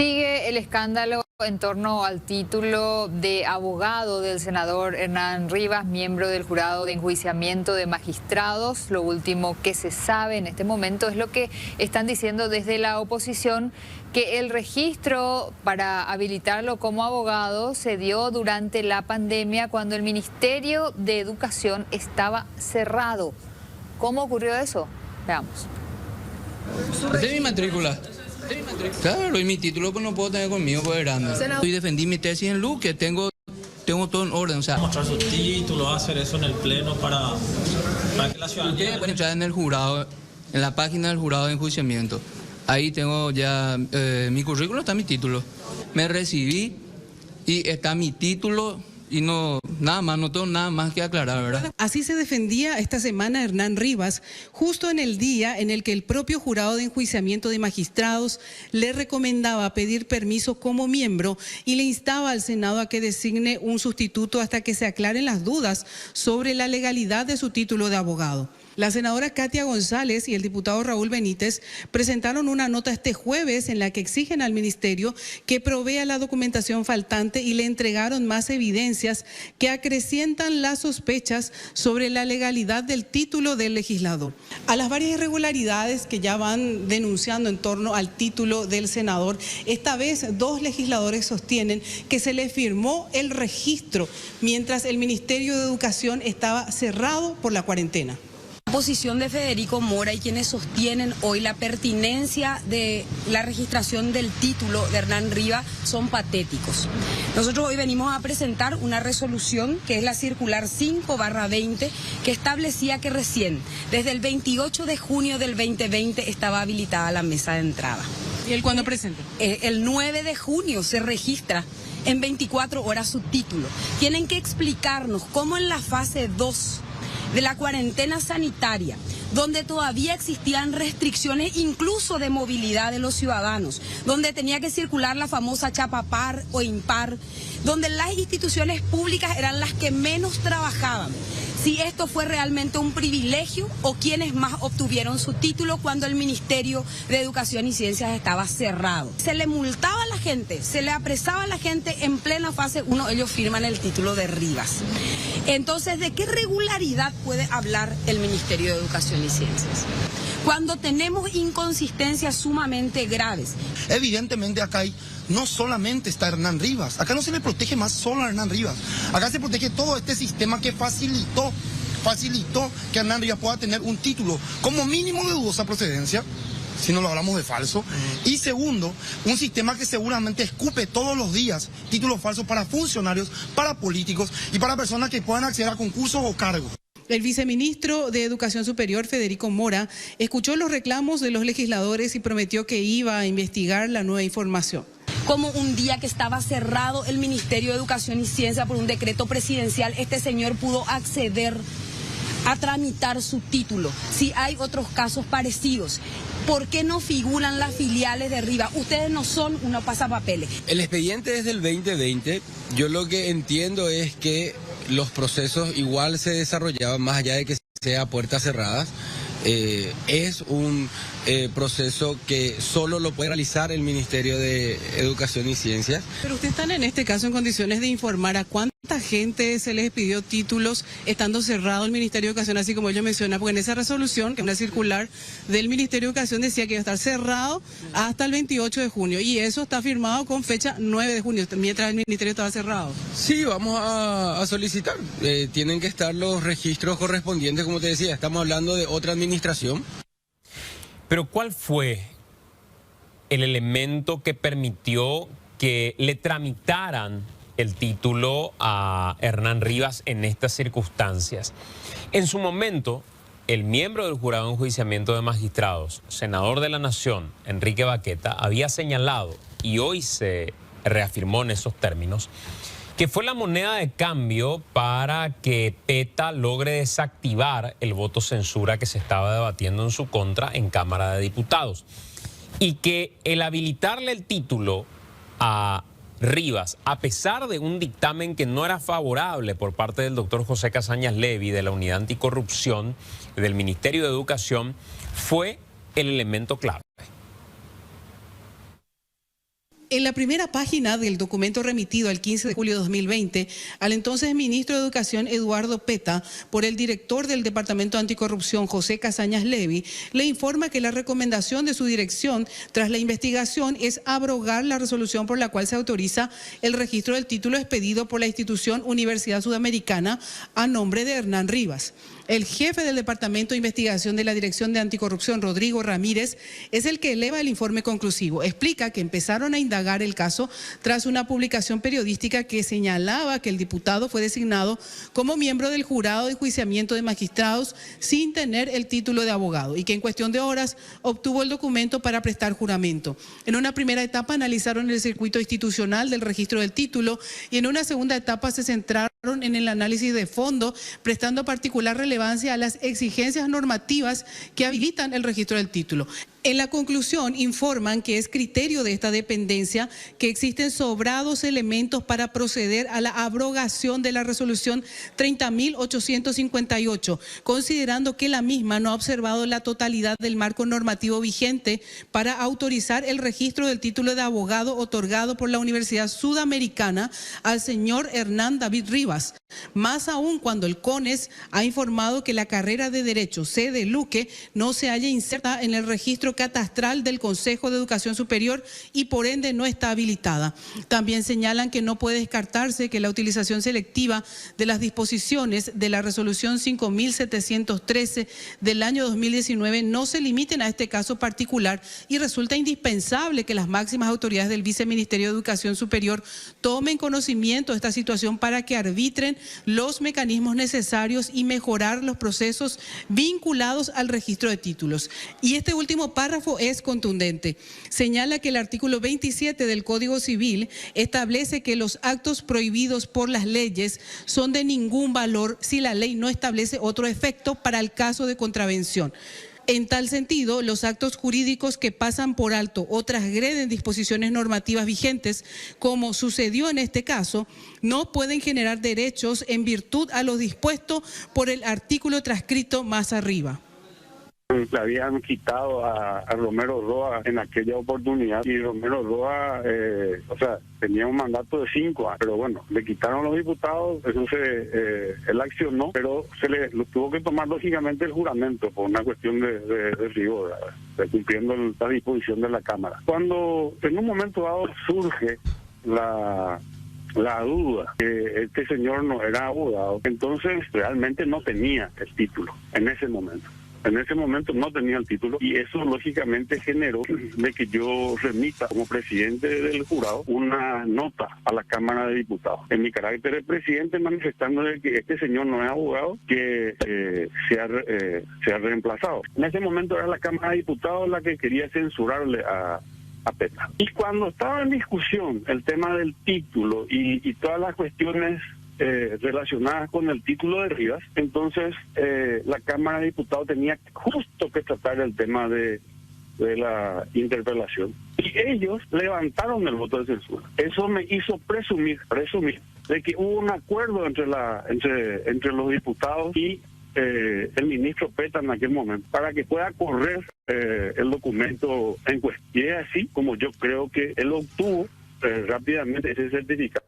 Sigue el escándalo en torno al título de abogado del senador Hernán Rivas, miembro del jurado de enjuiciamiento de magistrados. Lo último que se sabe en este momento es lo que están diciendo desde la oposición, que el registro para habilitarlo como abogado se dio durante la pandemia cuando el Ministerio de Educación estaba cerrado. ¿Cómo ocurrió eso? Veamos. De mi matrícula. Claro, y mi título pues no puedo tener conmigo, pues grande. Y defendí mi tesis en Luque, tengo todo en orden, o sea. Mostrar su título, hacer eso en el pleno para que la ciudadanía... Ustedes pueden entrar en el jurado, en la página del jurado de enjuiciamiento. Ahí tengo ya mi currículo, está mi título. Me recibí y está mi título. Y no tengo nada más que aclarar, ¿verdad? Así se defendía esta semana Hernán Rivas, justo en el día en el que el propio jurado de enjuiciamiento de magistrados le recomendaba pedir permiso como miembro y le instaba al Senado a que designe un sustituto hasta que se aclaren las dudas sobre la legalidad de su título de abogado. La senadora Katia González y el diputado Raúl Benítez presentaron una nota este jueves en la que exigen al ministerio que provea la documentación faltante y le entregaron más evidencias que acrecientan las sospechas sobre la legalidad del título del legislador. A las varias irregularidades que ya van denunciando en torno al título del senador, esta vez dos legisladores sostienen que se le firmó el registro mientras el Ministerio de Educación estaba cerrado por la cuarentena. La posición de Federico Mora y quienes sostienen hoy la pertinencia de la registración del título de Hernán Rivas son patéticos. Nosotros hoy venimos a presentar una resolución que es la circular 5/20 que establecía que recién, desde el 28 de junio del 2020, estaba habilitada la mesa de entrada. ¿Y él cuándo presenta? El 9 de junio se registra en 24 horas su título. Tienen que explicarnos cómo en la fase 2 de la cuarentena sanitaria, donde todavía existían restricciones incluso de movilidad de los ciudadanos, donde tenía que circular la famosa chapa par o impar, donde las instituciones públicas eran las que menos trabajaban. Si esto fue realmente un privilegio o quienes más obtuvieron su título cuando el Ministerio de Educación y Ciencias estaba cerrado. Se le multaba a la gente, se le apresaba a la gente en plena fase 1, ellos firman el título de Rivas. Entonces, ¿de qué regularidad puede hablar el Ministerio de Educación y Ciencias? Cuando tenemos inconsistencias sumamente graves. Evidentemente acá no solamente está Hernán Rivas, acá no se le protege más solo a Hernán Rivas, acá se protege todo este sistema que facilitó que Hernán Rivas pueda tener un título como mínimo de dudosa procedencia, si no lo hablamos de falso, y segundo, un sistema que seguramente escupe todos los días títulos falsos para funcionarios, para políticos y para personas que puedan acceder a concursos o cargos. El viceministro de Educación Superior, Federico Mora, escuchó los reclamos de los legisladores y prometió que iba a investigar la nueva información. Como un día que estaba cerrado el Ministerio de Educación y Ciencia por un decreto presidencial, este señor pudo acceder a tramitar su título. Si hay otros casos parecidos, ¿por qué no figuran las filiales de Rivas? Ustedes no son unos pasapapeles. El expediente es del 2020. Yo lo que entiendo es que los procesos igual se desarrollaban más allá de que sea puertas cerradas. Es un proceso que solo lo puede realizar el Ministerio de Educación y Ciencias. Pero ustedes están en este caso en condiciones de informar a cuánta gente se les pidió títulos estando cerrado el Ministerio de Educación, así como ellos mencionan, porque en esa resolución, que es una circular del Ministerio de Educación, decía que iba a estar cerrado hasta el 28 de junio y eso está firmado con fecha 9 de junio, mientras el Ministerio estaba cerrado. Sí, vamos a solicitar. Tienen que estar los registros correspondientes, como te decía, estamos hablando de otra administración. Pero ¿cuál fue el elemento que permitió que le tramitaran el título a Hernán Rivas en estas circunstancias? En su momento, el miembro del jurado de enjuiciamiento de magistrados, senador de la Nación, Enrique Baqueta, había señalado, y hoy se reafirmó en esos términos, que fue la moneda de cambio para que PETA logre desactivar el voto censura que se estaba debatiendo en su contra en Cámara de Diputados. Y que el habilitarle el título a Rivas, a pesar de un dictamen que no era favorable por parte del doctor José Casañas Levy de la Unidad Anticorrupción del Ministerio de Educación, fue el elemento clave. En la primera página del documento remitido el 15 de julio de 2020 al entonces ministro de Educación Eduardo Peta por el director del Departamento Anticorrupción José Casañas Levy, le informa que la recomendación de su dirección tras la investigación es abrogar la resolución por la cual se autoriza el registro del título expedido por la institución Universidad Sudamericana a nombre de Hernán Rivas. El jefe del Departamento de Investigación de la Dirección de Anticorrupción, Rodrigo Ramírez, es el que eleva el informe conclusivo. Explica que empezaron a indagar el caso tras una publicación periodística que señalaba que el diputado fue designado como miembro del jurado de enjuiciamiento de magistrados sin tener el título de abogado y que en cuestión de horas obtuvo el documento para prestar juramento. En una primera etapa analizaron el circuito institucional del registro del título y en una segunda etapa se centraron en el análisis de fondo, prestando particular relevancia a las exigencias normativas que habilitan el registro del título. En la conclusión informan que es criterio de esta dependencia que existen sobrados elementos para proceder a la abrogación de la resolución 30.858, considerando que la misma no ha observado la totalidad del marco normativo vigente para autorizar el registro del título de abogado otorgado por la Universidad Sudamericana al señor Hernán David Rivas. Más aún cuando el CONES ha informado que la carrera de Derecho sede Luque no se halla inserta en el registro catastral del Consejo de Educación Superior y por ende no está habilitada. También señalan que no puede descartarse que la utilización selectiva de las disposiciones de la resolución 5.713 del año 2019 no se limiten a este caso particular y resulta indispensable que las máximas autoridades del Viceministerio de Educación Superior tomen conocimiento de esta situación para que arbitren los mecanismos necesarios y mejorar los procesos vinculados al registro de títulos. Y este último párrafo es contundente. Señala que el artículo 27 del Código Civil establece que los actos prohibidos por las leyes son de ningún valor si la ley no establece otro efecto para el caso de contravención. En tal sentido, los actos jurídicos que pasan por alto o transgreden disposiciones normativas vigentes, como sucedió en este caso, no pueden generar derechos en virtud a lo dispuesto por el artículo transcrito más arriba. Le habían quitado a Romero Roa en aquella oportunidad y Romero Roa, tenía un mandato de 5 años, pero bueno, le quitaron los diputados, él accionó, pero lo tuvo que tomar lógicamente el juramento por una cuestión de rigor, cumpliendo la disposición de la Cámara. Cuando en un momento dado surge la duda que este señor no era abogado, entonces realmente no tenía el título en ese momento. En ese momento no tenía el título y eso lógicamente generó de que yo remita como presidente del jurado una nota a la Cámara de Diputados en mi carácter de presidente, manifestando de que este señor no es abogado, que sea reemplazado. En ese momento era la Cámara de Diputados la que quería censurarle a Peta. Y cuando estaba en discusión el tema del título y todas las cuestiones relacionadas con el título de Rivas, entonces la Cámara de Diputados tenía justo que tratar el tema de la interpelación y ellos levantaron el voto de censura. Eso me hizo presumir de que hubo un acuerdo entre los diputados y el ministro Peta en aquel momento para que pueda correr el documento en cuestión. Y es así como yo creo que él obtuvo rápidamente ese certificado.